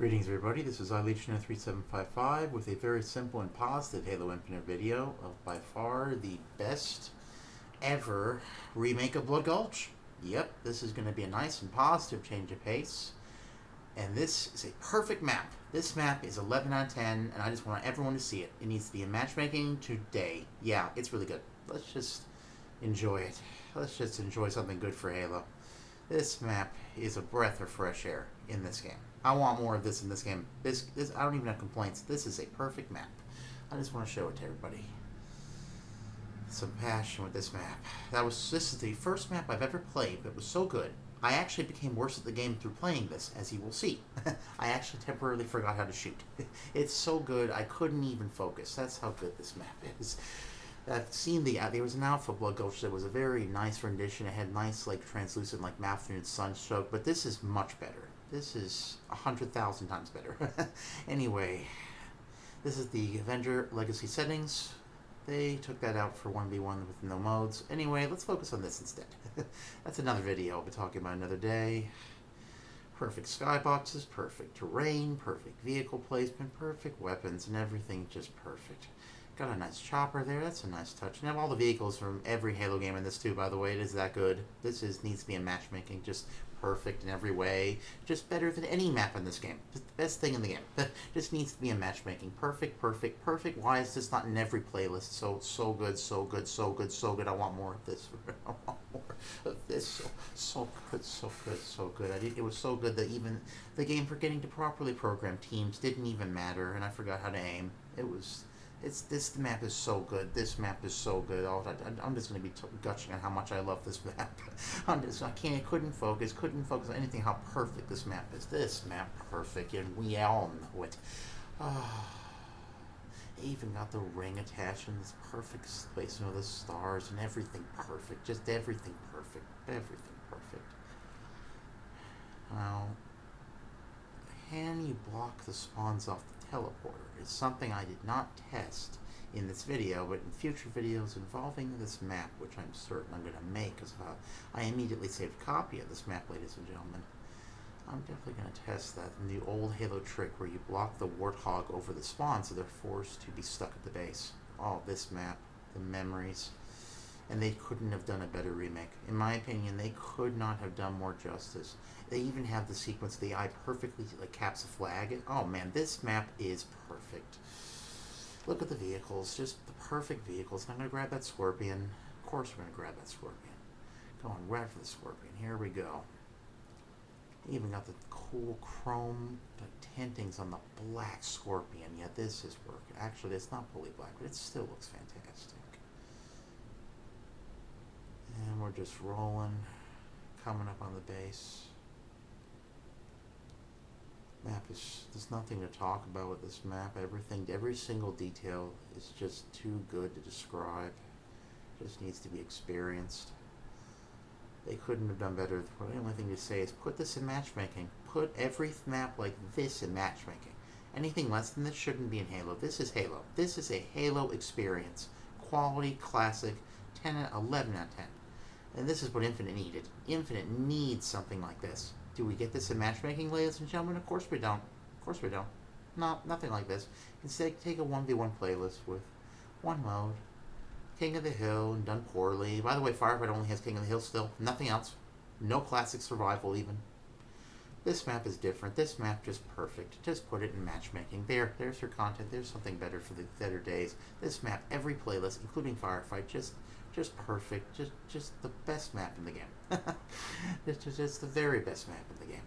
Greetings everybody, this is iLegion3755 with a very simple and positive Halo Infinite video of by far the best ever remake of Blood Gulch. Yep, this is going to be a nice and positive change of pace. And this is a perfect map. This map is 11 out of 10 and I just want everyone to see it. It needs to be in matchmaking today. Yeah, it's really good. Let's just enjoy it. Let's just enjoy something good for Halo. This map is a breath of fresh air in this game. I want more of this in this game. This I don't even have complaints. This is a perfect map. I just want to show it to everybody. Some passion with this map. This is the first map I've ever played that was so good. I actually became worse at the game through playing this, as you will see. I actually temporarily forgot how to shoot. It's so good I couldn't even focus. That's how good this map is. I've seen there was an Alpha Blood Gulch that was a very nice rendition. It had nice, like, translucent, like, afternoon sunstroke, but this is much better. This is 100,000 times better. Anyway, this is the Avenger Legacy settings. They took that out for 1v1 with no modes. Anyway, let's focus on this instead. That's another video I'll be talking about another day. Perfect skyboxes, perfect terrain, perfect vehicle placement, perfect weapons, and everything just perfect. Got a nice chopper there. That's a nice touch. And I have all the vehicles from every Halo game in this too, by the way. It is that good. This needs to be in matchmaking. Just perfect in every way. Just better than any map in this game. Just the best thing in the game. Just needs to be in matchmaking. Perfect, perfect, perfect. Why is this not in every playlist? So good, so good, so good, so good. I want more of this. I want more of this. So good, so good, so good. It was so good that even the game forgetting to properly program teams didn't even matter, and I forgot how to aim. The map is so good. This map is so good. I'm just going to be gushing on how much I love this map. Couldn't focus on anything how perfect this map is. This map perfect, and we all know it. It even got the ring attached in this perfect placement of the stars and everything perfect. Just everything perfect. Everything perfect. Now, can you block the spawns off the teleporter? It's something I did not test in this video, but in future videos involving this map, which I'm certain I'm going to make, because I immediately saved a copy of this map, ladies and gentlemen. I'm definitely going to test that in the old Halo trick where you block the warthog over the spawn so they're forced to be stuck at the base. Oh, this map, the memories. And they couldn't have done a better remake. In my opinion, they could not have done more justice. They even have the sequence the eye perfectly caps a flag. Oh man, this map is perfect. Look at the vehicles, just the perfect vehicles. And I'm going to grab that Scorpion. Of course we're going to grab that Scorpion. Going right for the Scorpion. Here we go. Even got the cool chrome tintings on the black Scorpion. Yeah, this is work. Actually, it's not fully black, but it still looks fantastic. And we're just rolling, coming up on the base. There's nothing to talk about with this map. Every single detail is just too good to describe. Just needs to be experienced. They couldn't have done better. The only thing to say is put this in matchmaking. Put every map like this in matchmaking. Anything less than this shouldn't be in Halo. This is Halo. This is a Halo experience. Quality, classic, 11 out of 10. And this is what Infinite needed. Infinite needs something like this. Do we get this in matchmaking, ladies and gentlemen? Of course we don't. Of course we don't. No, nothing like this. Instead, take a 1v1 playlist with one mode, King of the Hill, and done poorly. By the way, Firefight only has King of the Hill still. Nothing else. No classic survival even. This map is different. This map just perfect. Just put it in matchmaking. There's your content. There's something better for the better days. This map, every playlist, including Firefight, just perfect. Just the best map in the game. It's the very best map in the game.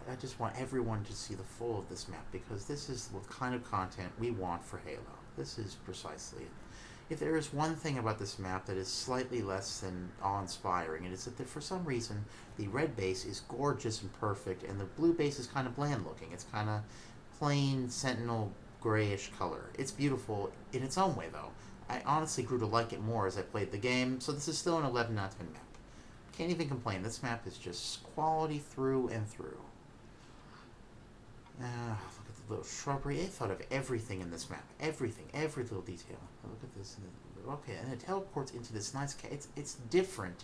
I just want everyone to see the full of this map because this is the kind of content we want for Halo. This is precisely it. If there is one thing about this map that is slightly less than awe-inspiring, it is that for some reason the red base is gorgeous and perfect and the blue base is kind of bland looking. It's kind of plain sentinel grayish color. It's beautiful in its own way though. I honestly grew to like it more as I played the game, so this is still an 11 out of 10 map. Can't even complain. This map is just quality through and through. Look at the little shrubbery. They thought of everything in this map. Everything. Every little detail. Look at this. Okay, and it teleports into this nice... It's different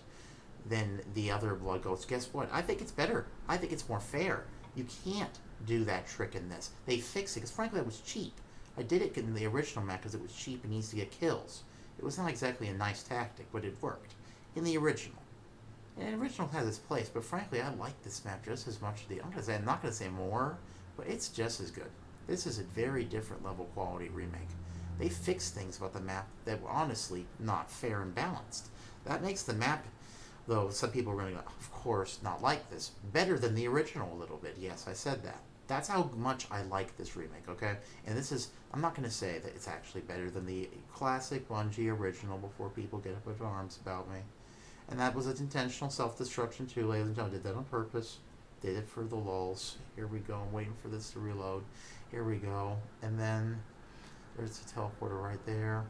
than the other Blood Gulch. Guess what? I think it's better. I think it's more fair. You can't do that trick in this. They fixed it because frankly that was cheap. I did it in the original map because it was cheap and easy to get kills. It was not exactly a nice tactic, but it worked in the original. And the original has its place, but frankly, I like this map just as much as I'm not going to say more, but it's just as good. This is a very different level quality remake. They fixed things about the map that were honestly not fair and balanced. That makes the map, though some people are going to, of course, not like this, better than the original a little bit. Yes, I said that. That's how much I like this remake, okay? And this is, I'm not going to say that it's actually better than the classic Bungie original before people get up in arms about me. And that was an intentional self-destruction too, ladies and gentlemen. Did that on purpose. Did it for the lulz. Here we go. I'm waiting for this to reload. Here we go. And then there's the teleporter right there.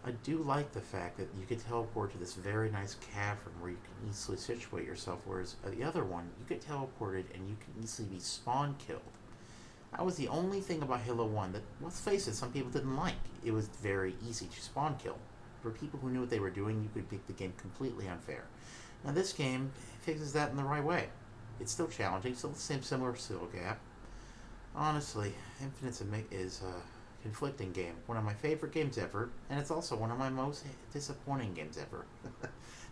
I do like the fact that you could teleport to this very nice cavern where you can easily situate yourself, whereas the other one, you get teleported and you can easily be spawn killed. That was the only thing about Halo 1 that, let's face it, some people didn't like. It was very easy to spawn kill. For people who knew what they were doing, you could make the game completely unfair. Now this game fixes that in the right way. It's still challenging, still the same similar skill gap. Honestly, Infinite's is a conflicting game. One of my favorite games ever, and it's also one of my most disappointing games ever.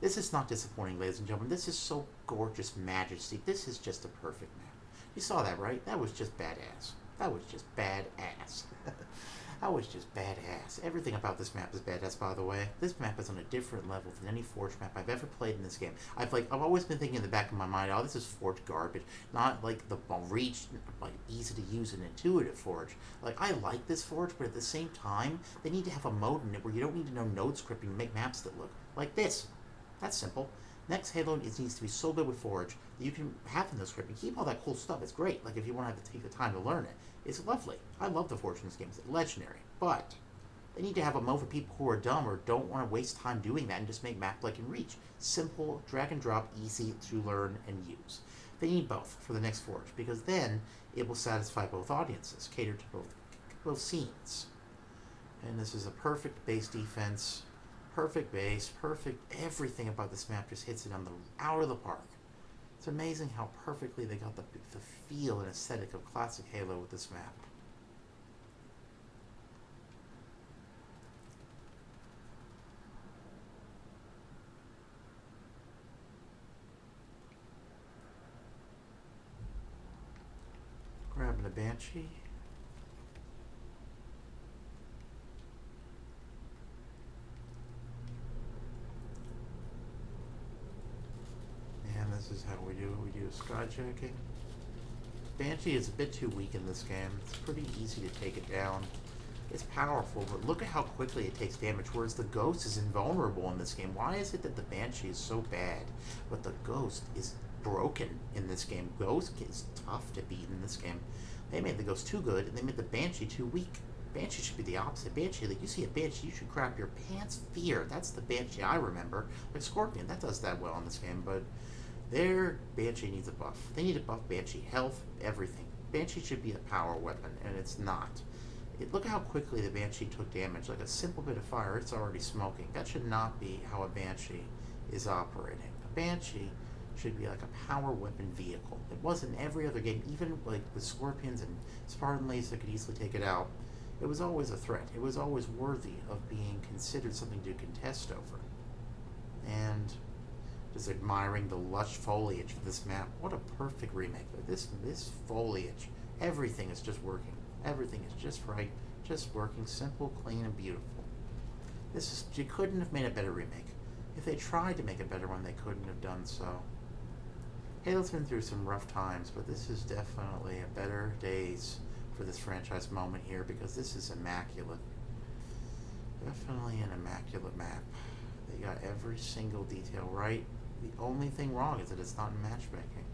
This is not disappointing, ladies and gentlemen. This is so gorgeous majesty. This is just a perfect map. You saw that, right? That was just badass. That was just badass. That was just badass. Everything about this map is badass, by the way. This map is on a different level than any Forge map I've ever played in this game. I've always been thinking in the back of my mind, oh, this is Forge garbage. Not like the reach, like easy to use and intuitive Forge. Like, I like this Forge, but at the same time, they need to have a mode in it where you don't need to know node scripting to make maps that look like this. That's simple. Next Halo needs to be so good with Forge that you can have in the script and keep all that cool stuff. It's great. Like, if you want to have to take the time to learn it. It's lovely. I love the Forge in this game. It's legendary. But they need to have a mode for people who are dumb or don't want to waste time doing that and just make map like in Reach. Simple, drag and drop, easy to learn and use. They need both for the next Forge, because then it will satisfy both audiences, cater to both scenes. And this is a perfect base defense, perfect base, perfect everything about this map just hits it on the out of the park. It's amazing how perfectly they got the feel and aesthetic of classic Halo with this map. Grabbing a Banshee. And this is how we do it. We do skyjacking. Banshee is a bit too weak in this game. It's pretty easy to take it down. It's powerful, but look at how quickly it takes damage, whereas the Ghost is invulnerable in this game. Why is it that the Banshee is so bad, but the Ghost is broken in this game? Ghost is tough to beat in this game. They made the Ghost too good, and they made the Banshee too weak. Banshee should be the opposite. Banshee, like, you see a Banshee, you should crap your pants fear. That's the Banshee I remember. Like Scorpion, that does that well in this game, but their Banshee needs a buff. They need to buff Banshee. Health, everything. Banshee should be a power weapon, and it's not. Look how quickly the Banshee took damage. Like a simple bit of fire, it's already smoking. That should not be how a Banshee is operating. A Banshee should be like a power weapon vehicle. It was in every other game, even like with Scorpions and Spartan Lace that could easily take it out. It was always a threat. It was always worthy of being considered something to contest over. And just admiring the lush foliage of this map. What a perfect remake. This foliage, everything is just working. Everything is just right, just working, simple, clean, and beautiful. You couldn't have made a better remake. If they tried to make a better one, they couldn't have done so. Halo's been through some rough times, but this is definitely a better days for this franchise moment here, because this is immaculate. Definitely an immaculate map. They got every single detail right. The only thing wrong is that it's not in matchmaking.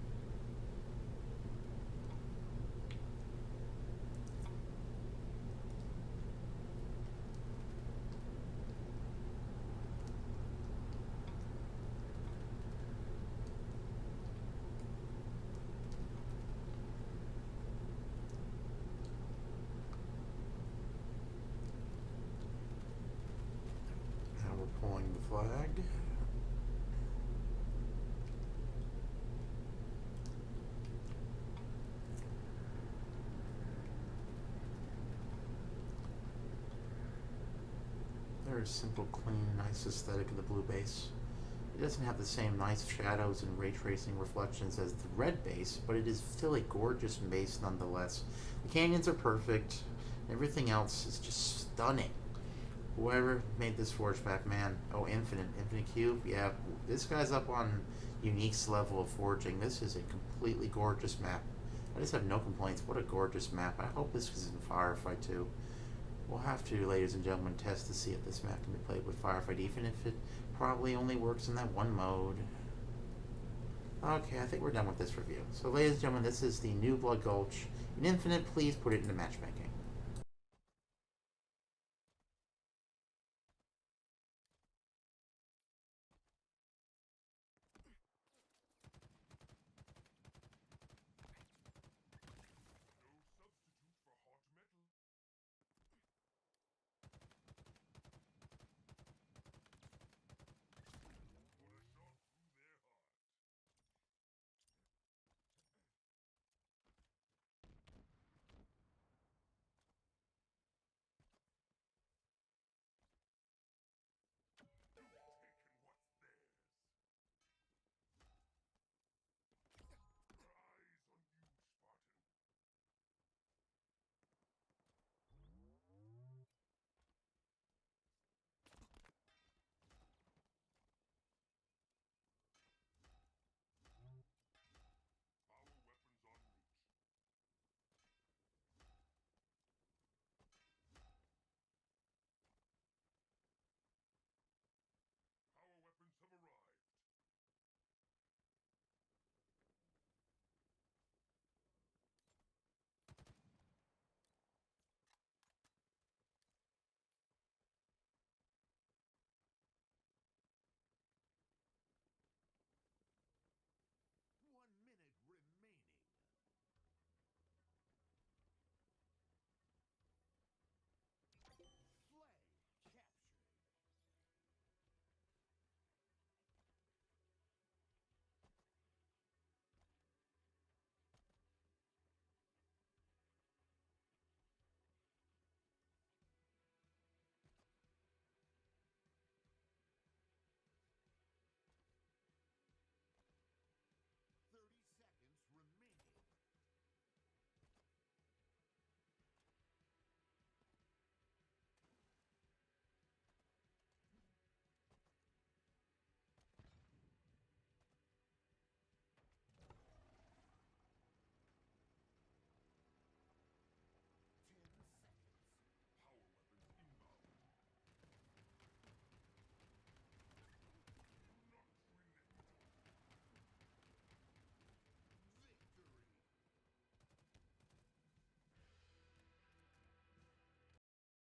Pulling the flag. Very simple, clean, nice aesthetic of the blue base. It doesn't have the same nice shadows and ray tracing reflections as the red base, but it is still a gorgeous base nonetheless. The canyons are perfect. Everything else is just stunning. Whoever made this forge pack, man. Oh, Infinite Cube. Yeah, this guy's up on Unique's level of forging. This is a completely gorgeous map. I just have no complaints. What a gorgeous map. I hope this is in Firefight too. We'll have to, ladies and gentlemen, test to see if this map can be played with Firefight, even if it probably only works in that one mode. Okay, I think we're done with this review. So, ladies and gentlemen, this is the new Blood Gulch. In Infinite, please put it into matchmaking.